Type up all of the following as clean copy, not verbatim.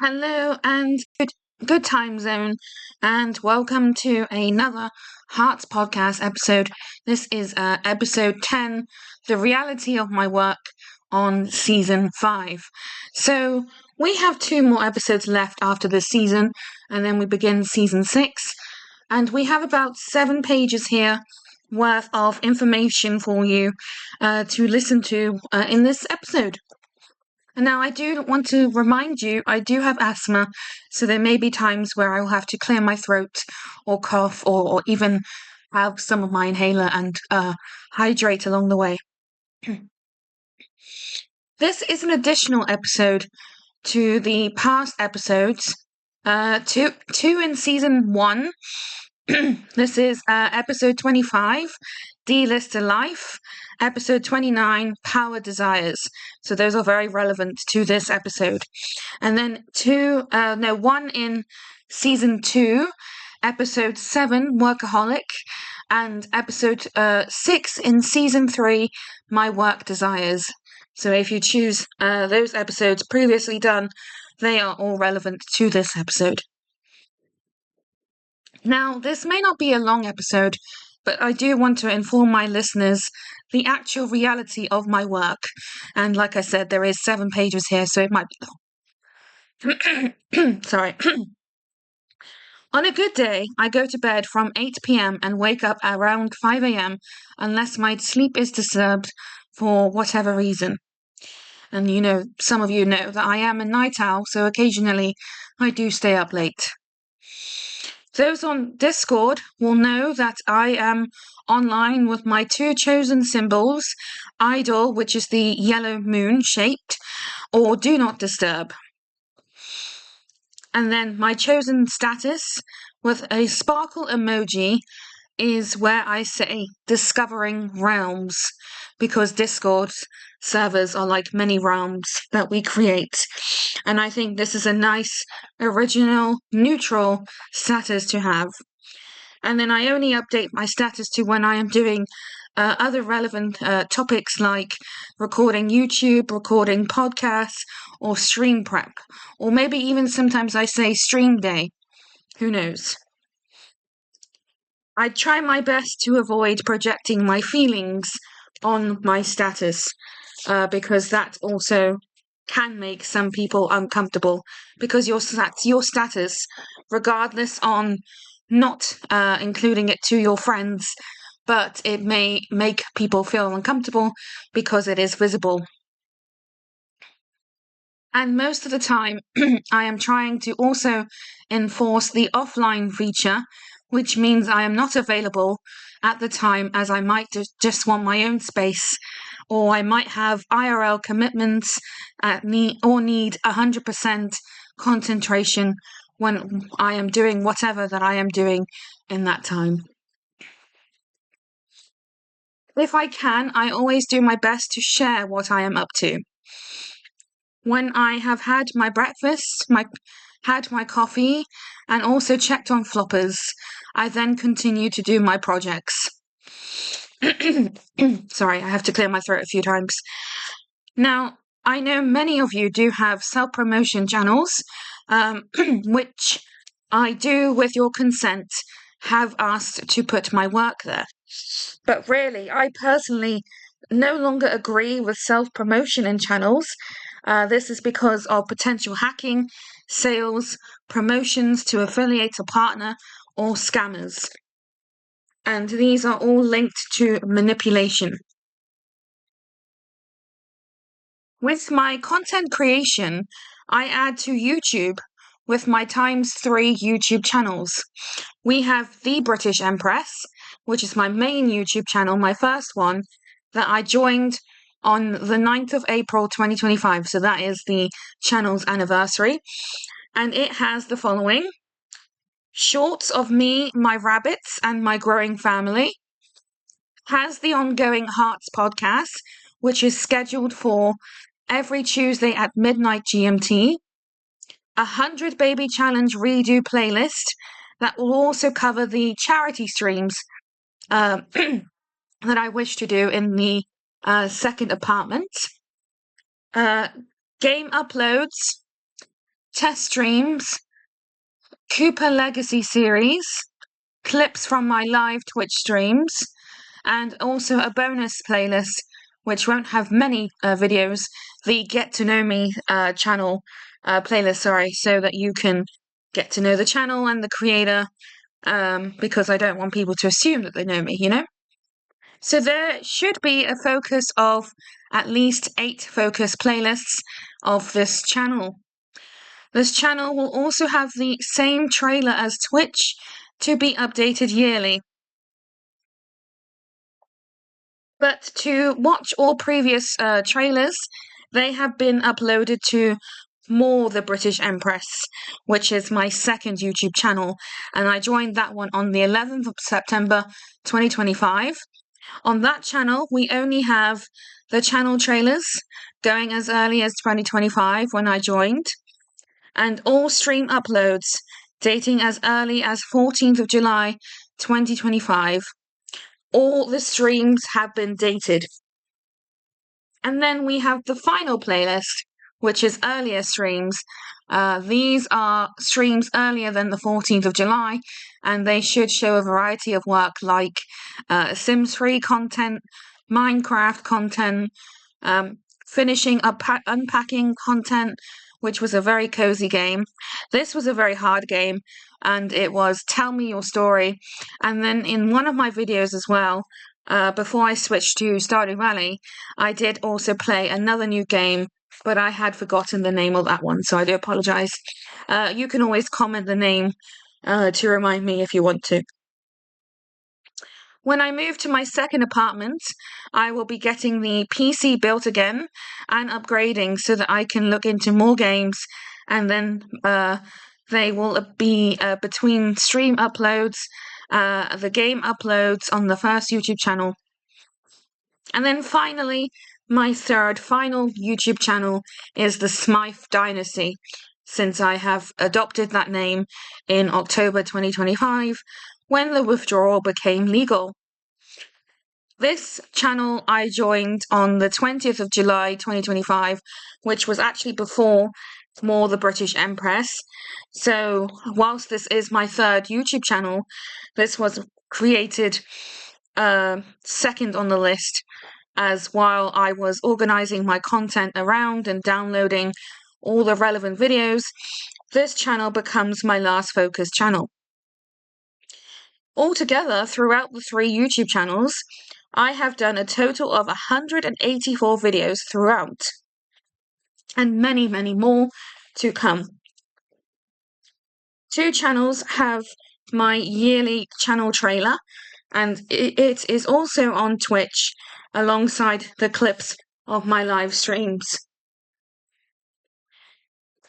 Hello and good time zone, and welcome to another Hearts Podcast episode. This is episode 10, The Reality of My Work on season 5. So we have 2 more episodes left after this season, and then we begin season 6. And we have about 7 pages here worth of information for you to listen to in this episode. And now I do want to remind you, I do have asthma, so there may be times where I will have to clear my throat or cough or even have some of my inhaler and hydrate along the way. This is an additional episode to the past episodes, two in season 1. This is episode 25, D-Lister Life, episode 29, Power Desires. So those are very relevant to this episode. And then one in season 2, episode 7, Workaholic, and episode 6 in season 3, My Work Desires. So if you choose those episodes previously done, they are all relevant to this episode. Now, this may not be a long episode, but I do want to inform my listeners the actual reality of my work. And like I said, there is 7 pages here, so it might be long. Sorry. On a good day, I go to bed from 8 p.m. and wake up around 5 a.m. unless my sleep is disturbed for whatever reason. And some of you know that I am a night owl, so occasionally I do stay up late. Those on Discord will know that I am online with my 2 chosen symbols, idle, which is the yellow moon shaped, or do not disturb. And then my chosen status with a sparkle emoji is where I say discovering realms, because Discord servers are like many realms that we create. And I think this is a nice, original, neutral status to have. And then I only update my status to when I am doing other relevant topics like recording YouTube, recording podcasts, or stream prep. Or maybe even sometimes I say stream day. Who knows? I try my best to avoid projecting my feelings on my status because that also can make some people uncomfortable, because your status, regardless on not including it to your friends, but it may make people feel uncomfortable because it is visible. And most of the time, I am trying to also enforce the offline feature, which means I am not available at the time, as I might just want my own space, or I might have IRL commitments or need 100% concentration when I am doing whatever that I am doing in that time. If I can, I always do my best to share what I am up to. When I have had my breakfast, had my coffee, and also checked on floppers, I then continue to do my projects. Sorry, I have to clear my throat a few times. Now, I know many of you do have self-promotion channels, which I do, with your consent, have asked to put my work there. But really, I personally no longer agree with self-promotion in channels. This is because of potential hacking, sales, promotions to affiliate a partner, or scammers. And these are all linked to manipulation. With my content creation, I add to YouTube with my ×3 YouTube channels. We have The British Empress, which is my main YouTube channel, my first one, that I joined on the 9th of April 2025. So that is the channel's anniversary. And it has the following: shorts of me, my rabbits, and my growing family. Has the ongoing Hearts podcast, which is scheduled for every Tuesday at midnight GMT. 100 Baby Challenge redo playlist that will also cover the charity streams that I wish to do in the second apartment. Game uploads, test streams, Cooper Legacy series, clips from my live Twitch streams, and also a bonus playlist which won't have many videos, the Get to Know Me channel playlist, so that you can get to know the channel and the creator, because I don't want people to assume that they know me, you know? So there should be a focus of at least 8 focus playlists of this channel. This channel will also have the same trailer as Twitch to be updated yearly. But to watch all previous trailers, they have been uploaded to More the British Empress, which is my second YouTube channel, and I joined that one on the 11th of September 2025. On that channel, we only have the channel trailers going as early as 2025 when I joined, and all stream uploads dating as early as 14th of July 2025. All the streams have been dated. And then we have the final playlist, which is earlier streams. These are streams earlier than the 14th of July, and they should show a variety of work like Sims 3 content, Minecraft content, finishing unpacking content, which was a very cozy game. This was a very hard game, and it was Tell Me Your Story. And then in one of my videos as well, before I switched to Stardew Valley, I did also play another new game, but I had forgotten the name of that one, so I do apologise. You can always comment the name to remind me if you want to. When I move to my second apartment, I will be getting the PC built again and upgrading so that I can look into more games, and then they will be between stream uploads, the game uploads on the first YouTube channel. And then finally, my third final YouTube channel is the Smythe Dynasty, since I have adopted that name in October 2025 when the withdrawal became legal. This channel I joined on the 20th of July 2025, which was actually before More the British Empress. So whilst this is my third YouTube channel, this was created second on the list, as while I was organising my content around and downloading all the relevant videos, this channel becomes my last focus channel. Altogether, throughout the 3 YouTube channels, I have done a total of 184 videos throughout, and many, many more to come. 2 channels have my yearly channel trailer, and it is also on Twitch alongside the clips of my live streams.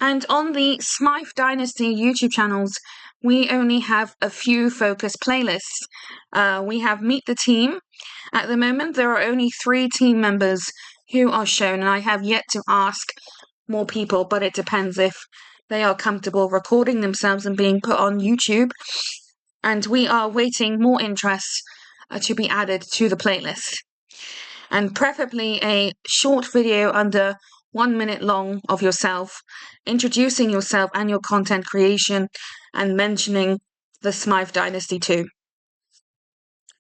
And on the Smythe Dynasty YouTube channels, we only have a few focus playlists. We have Meet the Team. At the moment, there are only 3 team members who are shown, and I have yet to ask more people, but it depends if they are comfortable recording themselves and being put on YouTube. And we are waiting more interests to be added to the playlist. And preferably a short video under 1 minute long of yourself, introducing yourself and your content creation, and mentioning the Smythe Dynasty too.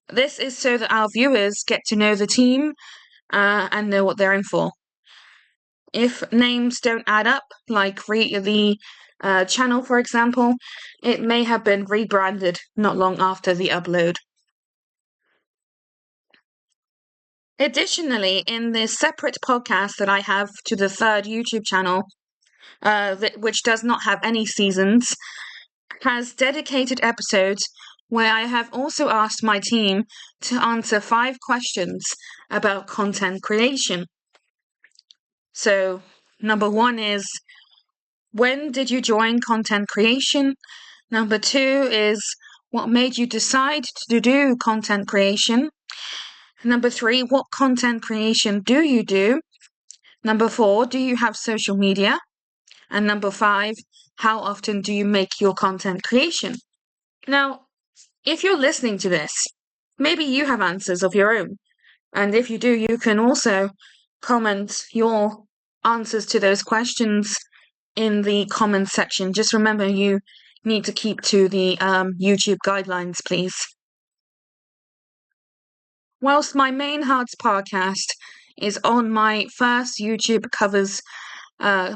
This is so that our viewers get to know the team and know what they're in for. If names don't add up, like the channel, for example, it may have been rebranded not long after the upload. Additionally, in the separate podcast that I have to the third YouTube channel, which does not have any seasons, has dedicated episodes where I have also asked my team to answer 5 questions about content creation. So, number 1 is, when did you join content creation? Number 2 is, what made you decide to do content creation? Number 3, what content creation do you do? Number 4, do you have social media? And number 5, how often do you make your content creation? Now, if you're listening to this, maybe you have answers of your own. And if you do, you can also comment your answers to those questions in the comments section. Just remember, you need to keep to the YouTube guidelines, please. Whilst my main Hearts podcast is on my first YouTube covers the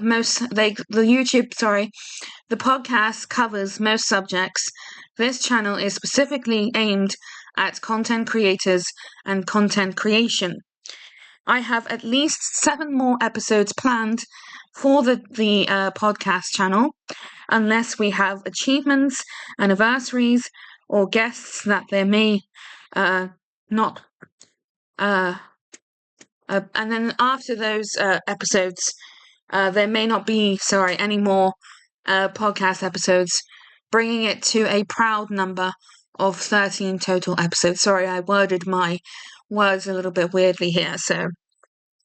podcast covers most subjects. This channel is specifically aimed at content creators and content creation. I have at least 7 more episodes planned for the podcast channel, unless we have achievements, anniversaries, or guests that there may not. And then after those episodes, there may not be, any more podcast episodes, bringing it to a proud number of 13 total episodes. Sorry, I worded my words a little bit weirdly here, so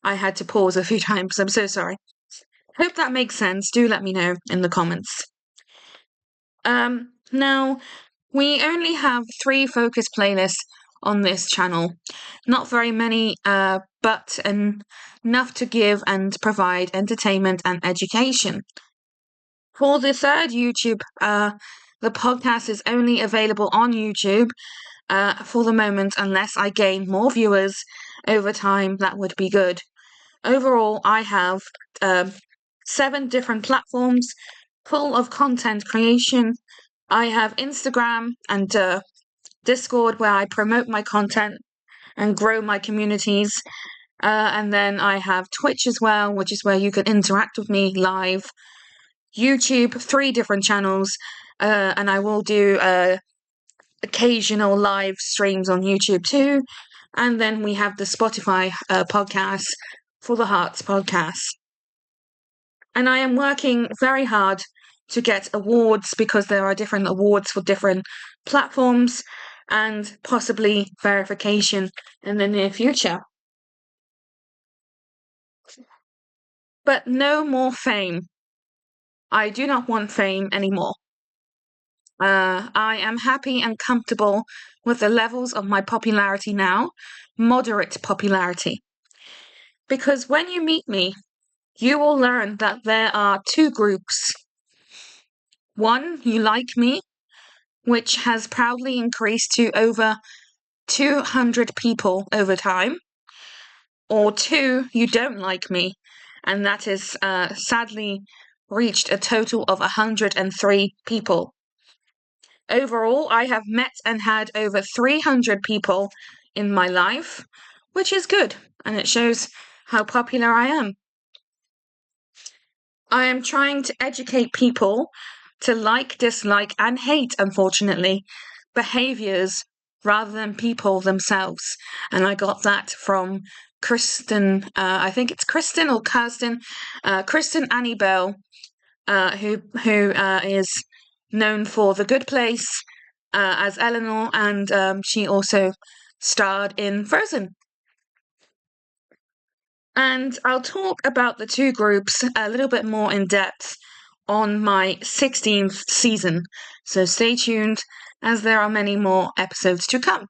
I had to pause a few times. I'm so sorry. Hope that makes sense. Do let me know in the comments. Now, we only have 3 focus playlists on this channel. Not very many, but enough to give and provide entertainment and education. For the third YouTube, the podcast is only available on YouTube for the moment, unless I gain more viewers over time. That would be good. Overall, I have 7 different platforms full of content creation. I have Instagram and Discord, where I promote my content and grow my communities. And then I have Twitch as well, which is where you can interact with me live. YouTube, 3 different channels, and I will do occasional live streams on YouTube too. And then we have the Spotify podcast for the Hearts podcast. And I am working very hard to get awards, because there are different awards for different platforms, and possibly verification in the near future. But no more fame. I do not want fame anymore. I am happy and comfortable with the levels of my popularity now, moderate popularity. Because when you meet me, you will learn that there are 2 groups. One, you like me, which has proudly increased to over 200 people over time. Or 2, you don't like me, and that is sadly reached a total of 103 people. Overall, I have met and had over 300 people in my life, which is good, and it shows how popular I am. I am trying to educate people to like, dislike, and hate, unfortunately, behaviours rather than people themselves. And I got that from Kristen, I think it's Kristen or Kirsten, Kristen Annie Bell, who is known for The Good Place as Eleanor, and she also starred in Frozen. And I'll talk about the 2 groups a little bit more in depth on my 16th season, so stay tuned, as there are many more episodes to come.